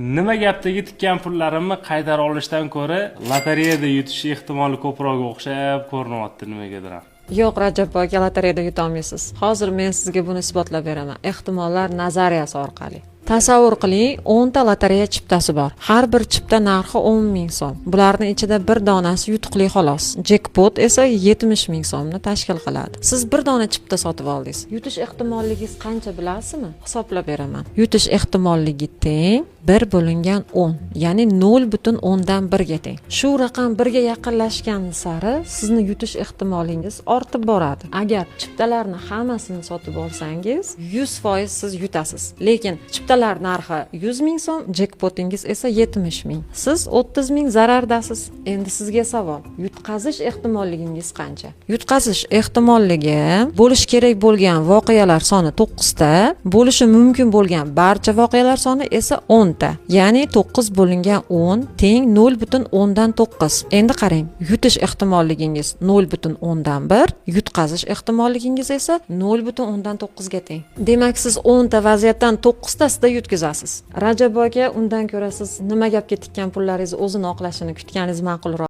Nima gapdagi tikkan pullarimni qaytarib olishdan ko'ra lotereyada yutish ehtimoli ko'proq o'xshab ko'rinyapti nimagadir ham. Yo'q, Rajab aka, lotereyada yutolmaysiz. Hozir men sizga buni isbotlab beraman. Ehtimollar nazariyasi orqali. Tasavvur qiling, 10 ta lotereya chiptasi bor. Har bir chipta narxi 10 ming so'm. Bularning ichida bir donasi yutuqli xolos. Jackpot esa 70 ming so'mni tashkil qiladi. Siz bir dona chipta sotib oldingiz. Yutish ehtimolligingiz qancha bilasizmi? Hisoblab beraman. Yutish ehtimolligi teng 1 bo'lingan 10, ya'ni 0,10 dan 1 ga teng. Shu raqam 1 ga yaqinlashgan sari sizni yutish ehtimolingiz ortib boradi. Agar chiptalarni hammasini sotib olsangiz, 100% siz yutasiz. Lekin chiptalar narxi 100 ming so'm, jackpotingiz esa 70 ming. Siz 30 ming zarardasiz. Endi sizga savol, yutqazish ehtimolligingiz qancha? Yutqazish ehtimolligi bo'lish kerak bo'lgan voqealar soni 9 ta, bo'lishi mumkin bo'lgan barcha voqealar soni esa 10 ta. Ya'ni 9 bo'lingan 10 teng 0,10 dan 9. Endi qarang, yutish ehtimolligingiz 0,10 dan 1, yutqazish ehtimolligingiz esa 0,10 dan 9 ga teng. Demak, siz 10 ta vaziyatdan 9 tasida yutkazasiz. Rajab aka, undan ko'ra siz nima gapga tikkan pullaringizni o'zini oqlashini kutganingiz ma'qulroq.